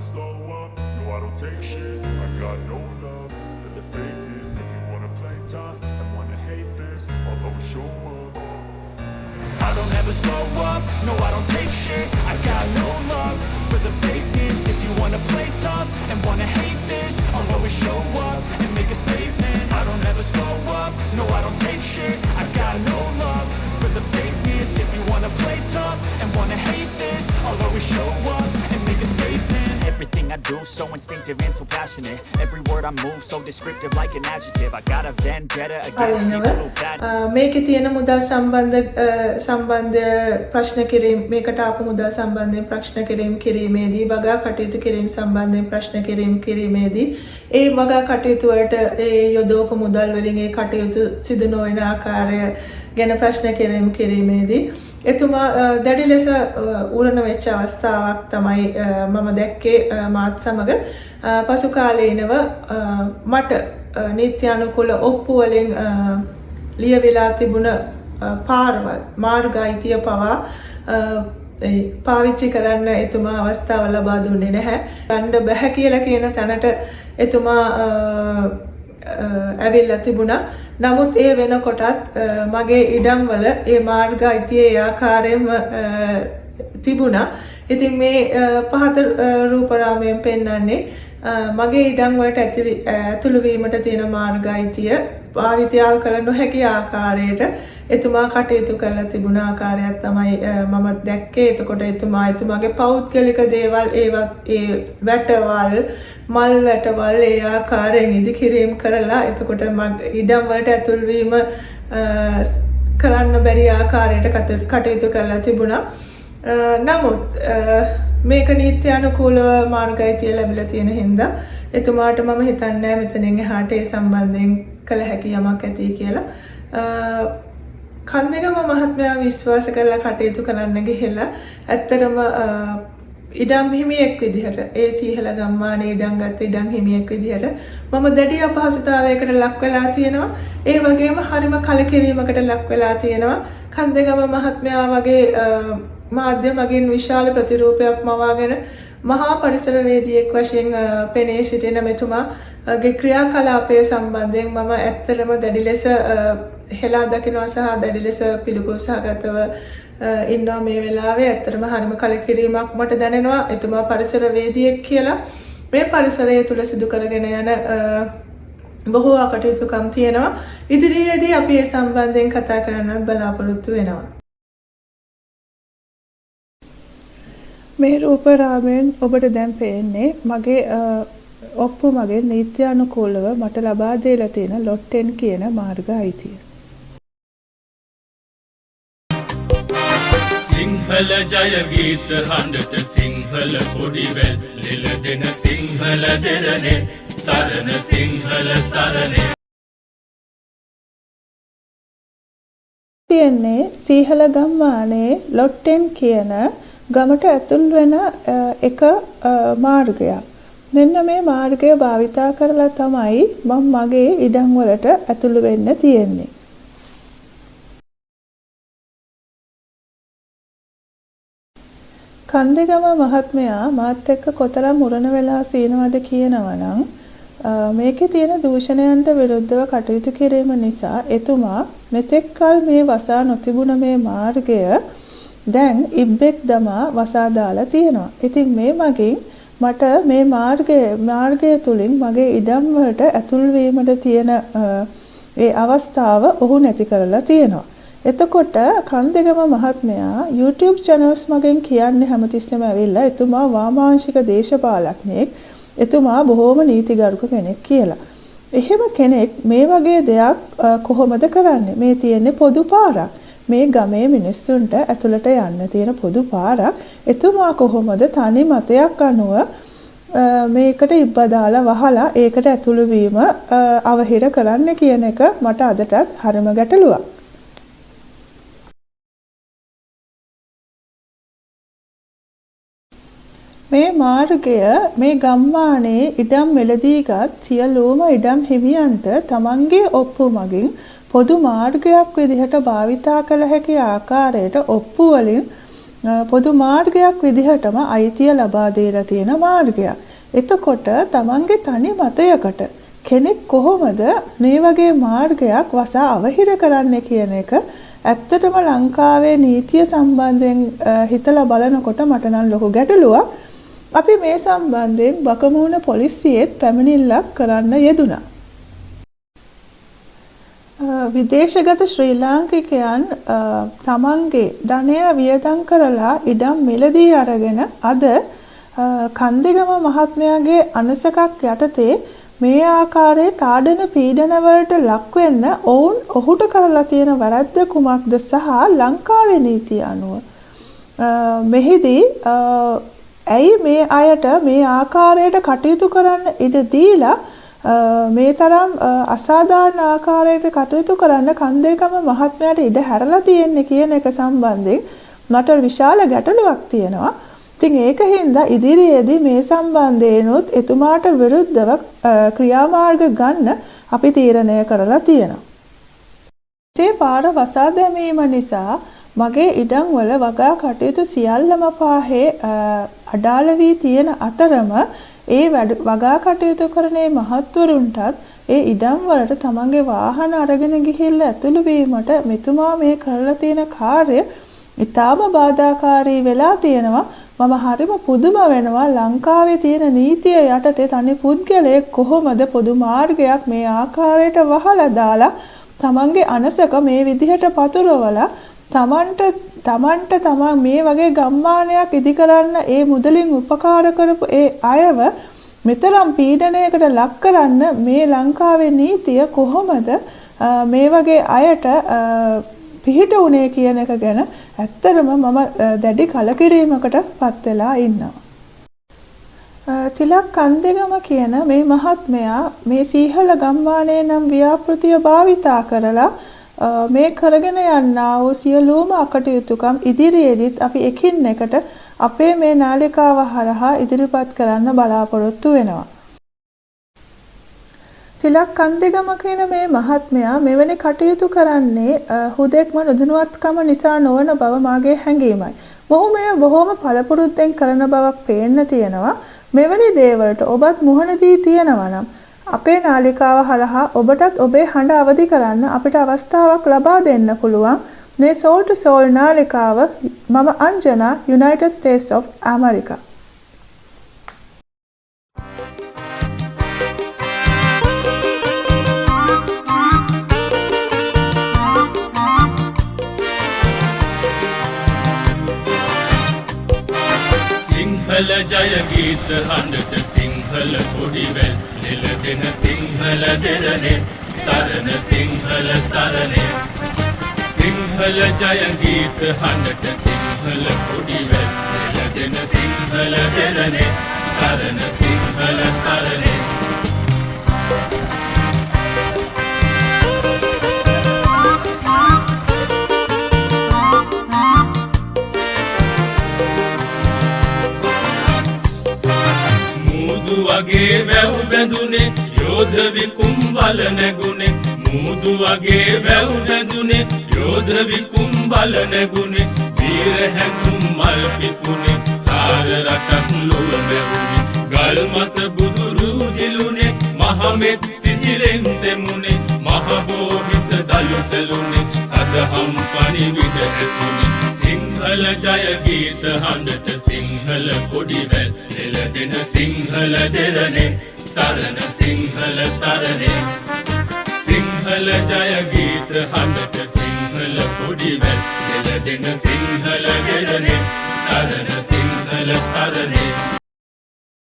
slow up, no I don't take shit. I got no love for the fakeness. If you wanna play tough and wanna hate this, I'll always show up. I don't ever slow up, no I don't take shit. I got no love for the fakeness. If you wanna play tough and wanna hate this, I'll always show up and make a statement. I don't ever slow up, no I don't take shit. I got no love for the fakeness. If you wanna play tough and wanna hate this, I'll always show up and make a statement. Everything I do so instinctive and so passionate. Every word I move so descriptive like an adjective. I got a vendetta against people who bad. මේකේ තියෙන මුදල් සම්බන්ධ ප්‍රශ්න කිරීම මේකට ආපු මුදල් සම්බන්ධයෙන් ප්‍රශ්න කිරීමේදී වගා කටයුතු කිරීම සම්බන්ධයෙන් ප්‍රශ්න කිරීමේදී ඒ වගා කටයුතු වලට ඒ යොදවපු මුදල් වලින් ඒ කටයුතු සිදු නොවන ආකාරය ගැන ප්‍රශ්න කිරීමේදී එතුමා දැඩි ලෙස උරණ වෙච්ච අවස්ථාවක් තමයි මම දැක්කේ මාත් සමග පසු කාලීනව මට නීත්‍යානුකූල ඔප්පු වලින් ලියවිලා තිබුණ පාරවල් මාර්ග අයිතිය පවා පාවිච්චි කරන්න එතුමා අවස්ථාව ලබා දුන්නේ නැහැ. ගන්න බෑ කියලා කියන තැනට එතුමා ඇවිල්ලා තිබුණා. නමුත් ඒ වෙනකොටත් මගේ ඉඩම් වල ඒ මාර්ග අයිතිය ආකාරයෙන්ම තිබුණා. ඉතින් මේ පහත රූපරාමයෙන් පෙන්වන්නේ මගේ ඉඩම් වලට ඇතුළු වීමට තියෙන මාර්ග අයිතිය භාවිතය කළ නොහැකි ආකාරයට එතුමා කටයුතු කරලා තිබුණ ආකාරයක් තමයි මම දැක්කේ. එතකොට එතුමාගේ පෞද්ගලික දේවල් ඒ වැටවල් මල් වැටවල් ඒ ආකාරයෙන් ඉදිකිරීම කරලා එතකොට ඉඩම් වලට ඇතුල් වීම කරන්න බැරි ආකාරයට කටයුතු කරලා තිබුණා. නමුත් මේක නීත්‍යානුකූලව මාර්ග අයිතිය ලැබිලා තියෙන හින්දා එතුමාට මම හිතන්නේ මෙතනින් එහාට ඒ සම්බන්ධයෙන් කළ හැකි යමක් ඇති කියලා. කන්දේගම මහත්මයා විශ්වාස කරලා කටයුතු කරන්න ගිහිල්ලා ඇත්තටම ඉඩම් හිමියෙක් විදිහට ඒ සීහල ගම්මානේ ඉඩම් ගත්ත ඉඩම් හිමියෙක් විදිහට මම දැඩි අපහසුතාවයකට ලක් වෙලා තියෙනවා. ඒ වගේම හරිම කලකිරීමකට ලක් වෙලා තියෙනවා. කන්දේගම මහත්මයා වගේ මාධ්‍ය මගින් විශාල ප්‍රතිරූපයක් මවාගෙන මහා පරිසරවේදියෙක් වශයෙන් පෙනී සිටින මෙතුමාගේ ක්‍රියාකලාපය සම්බන්ධයෙන් මම ඇත්තටම දැඩි ලෙස හෙලා දකිනවා සහ දැඩි ලෙස පිළිකුල් සහගතව ඉන්නවා මේ වෙලාවේ. ඇත්තටම හරිම කලකිරීමක් මට දැනෙනවා. එතුමා පරිසරවේදියෙක් කියලා මේ පරිසරය තුල සිදු කරගෙන යන බොහෝ කටයුතුකම් තියෙනවා. ඉදිරියේදී අපි ඒ සම්බන්ධයෙන් කතා කරන්නත් බලාපොරොත්තු වෙනවා. මේ රූපරාමයෙන් ඔබට දැන් පේන්නේ මගේ ඔප්පු මගේ නීත්‍යානුකූලව මට ලබා දීලා තියෙන ලොට් 10 කියන මාර්ග අයිතිය. සිංහල ජය ගීත හඬට සිංහල පොඩිවැල් ලෙල දෙන සිංහල දෙරනේ සරණ සිංහල සරණේ. තියෙන්නේ සීහල ගම්මානේ ලොට් 10 කියන ගමට ඇතුල් වෙන එක මාර්ගයක්. මෙන්න මේ මාර්ගය භාවිතා කරලා තමයි මම මගේ ඉඩම් වලට ඇතුළු වෙන්න තියෙන්නේ. කන්දේගම මහත්මයා මාත් එක්ක කොතරම් මුරණ වෙලා සීනවද කියනවා නම් මේකේ තියෙන දූෂණයන්ට විරුද්ධව කටයුතු කිරීම නිසා එතුමා මෙතෙක් කල මේ වසා නොතිබුණ මේ මාර්ගය දැන් ඉබ්බෙක් දමා වසා දාලා තියෙනවා. ඉතින් මේ මගින් මට මේ මාර්ගය තුලින් මගේ ඉඩම් වලට ඇතුල් වීමට තියෙන ඒ අවස්ථාව ඔහු නැති කරලා තියෙනවා. එතකොට කන්දේගම මහත්මයා YouTube channels මගෙන් කියන්නේ හැමතිස්සෙම ඇවිල්ලා එතුමා වාමාංශික දේශපාලඥයෙක්, එතුමා බොහෝම නීතිගරුක කෙනෙක් කියලා. එහෙම කෙනෙක් මේ වගේ දෙයක් කොහොමද කරන්නේ? මේ තියෙන්නේ පොදු පාරක්. මේ ගමේ මිනිස්සුන්ට ඇතුළට යන්න තියෙන පොදු පාරක්. එතුමා කොහොමද තනි මතයක් අනුව මේකට ඉබ්බ දාලා වහලා ඒකට ඇතුළු වීම අවහිර කරන්න කියන එක මට අදටත් හරිම ගැටලුවක්. මේ මාර්ගය මේ ගම්මානේ ඉඩම් මෙලදීගත් සියලුම ඉඩම් හිමියන්ට තමන්ගේ ඔප්පු මගින් පොදු මාර්ගයක් විදිහට භාවිතා කළ හැකි ආකාරයට ඔප්පු වලින් පොදු මාර්ගයක් විදිහටම අයිතිය ලබා දීලා තියෙන මාර්ගයක්. එතකොට තමන්ගේ තනි මතයකට කෙනෙක් කොහොමද මේ වගේ මාර්ගයක් වසා අවහිර කරන්නේ කියන එක ඇත්තටම ලංකාවේ නීතිය සම්බන්ධයෙන් හිතලා බලනකොට මට නම් ලොකු ගැටලුවක්. අපි මේ සම්බන්ධයෙන් බකමූණ පොලිසියෙත් පැමිණිල්ලක් කරන්න යෙදුණා. විදේශගත ශ්‍රී ලාංකිකයන් තමන්ගේ ධනය වියදම් කරලා ඉඩම් මිලදී අරගෙන අද කන්දේගම මහත්මයාගේ අනසකක් යටතේ මේ ආකාරයේ තාඩන පීඩන වලට ලක් වෙන්න ඔහුට කරලා තියෙන වැරද්ද කුමක්ද සහ ලංකාවේ නීතිය අනුව මෙහිදී ඇයි මේ අයට මේ ආකාරයට කටයුතු කරන්න ඉඩ දීලා මේ තරම් අසාධාරණ ආකාරයකට කටයුතු කරන්න කන්දේගම මහත්මයාට ඉඩ හැරලා තියෙන්නේ කියන එක සම්බන්ධයෙන් මට විශාල ගැටලුවක් තියෙනවා. ඉතින් ඒකින්ද ඉදිරියේදී මේ සම්බන්ධයෙන්ුත් එතුමාට විරුද්ධව ක්‍රියාමාර්ග ගන්න අපි තීරණය කරලා තියෙනවා. මේ පාර වසා දැමීම නිසා මගේ ඉඩම් වල වගා කටයුතු සියල්ලම පාහේ අඩාල වී තියෙන අතරම ඒ වගා කටයුතු කරන මහත්වරුන්ටත් ඒ ඉඩම් වලට තමන්ගේ වාහන අරගෙන ගිහිල්ලා ඇතුළු වීමට මෙතුමා මේ කරලා තියෙන කාර්ය ඉතාම බාධාකාරී වෙලා තියෙනවා. මම හරිම පුදුම වෙනවා ලංකාවේ තියෙන නීතිය යටතේ තනි පුද්ගලයෙක් කොහොමද පොදු මාර්ගයක් මේ ආකාරයට වහලා දාලා තමන්ගේ අනසක මේ විදිහට පතුරවලා තමන් මේ වගේ ගම්මානයක් ඉදි කරන්න ඒ මුදලින් උපකාර කරපු ඒ අයව මෙතරම් පීඩනයකට ලක් කරන්න මේ ලංකාවේ නීතිය කොහොමද මේ වගේ අයට පිහිට උනේ කියන එක ගැන ඇත්තටම මම දැඩි කලකිරීමකට පත් වෙලා ඉන්නවා. තිලක් කන්දේගම කියන මේ මහත්මයා මේ සීහල ගම්මානයේ නම් ව්‍යාපෘතිය භාවිතා කරලා මේ කරගෙන යනා වූ සියලුම අකටයුතුකම් ඉදිරියේදීත් අපි එකින් එකට අපේ මේ නාලිකාව හරහා ඉදිරිපත් කරන්න බලාපොරොත්තු වෙනවා. තිලක් කන්දේගම කියන මේ මහත්මයා මෙවැනි කටයුතු කරන්නේ හුදෙක්ම නොදැනුවත්කම නිසා නොවන බව මාගේ හැඟීමයි. මොහු මෙය බොහොම පළපුරුද්දෙන් කරන බවක් පේන්න තියෙනවා. මෙවැනි දේවල්ට ඔබත් මුහුණ දී තියෙනවා නම් අපේ නාලිකාව හරහා ඔබටත් ඔබේ හඬ අවදි කරන්න අපිට අවස්ථාවක් ලබා දෙන්න පුළුවන්. මේ Soul to Soul නාලිකාව මම අංජනා United States of America. Sinhala ජය ගීත හඬට සිංහල කොඩිවැල් නෙලදෙන සිංහල දෙරණේ සරණ සිංහල සරණේ සිංහල ජය ගීත හඬට සිංහල කොඩිවැල් නෙලදෙන සිංහල දෙරණේ සරණ සිංහල සරණේ වගේ වැව් බැඳුනේ යෝධ විකුම් බල නැගුනේ මූදු වගේ වැව් බැඳුනේ යෝධ විකුම් බල නැගුනේ වීර හැඟුම් මල් පිපුනේ සාර රටක් ලොව වැවුනේ ගල් මත බුදුරු දිලුනේ මහමෙත් සිසිලෙන් දෙමුනේ මහ බෝහිස දලු සැලුනේ සදහම් පණිවිඩ ඇසුනේ සිංහල ජය ගීත හඬට සිංහල කොඩිවැල් නෙලදෙන සිංහල දෙරණේ සරණ සිංහල සරණේ සිංහල ජය ගීත හඬට සිංහල කොඩිවැල් නෙලදෙන සිංහල දෙරණේ සරණ සිංහල සරණේ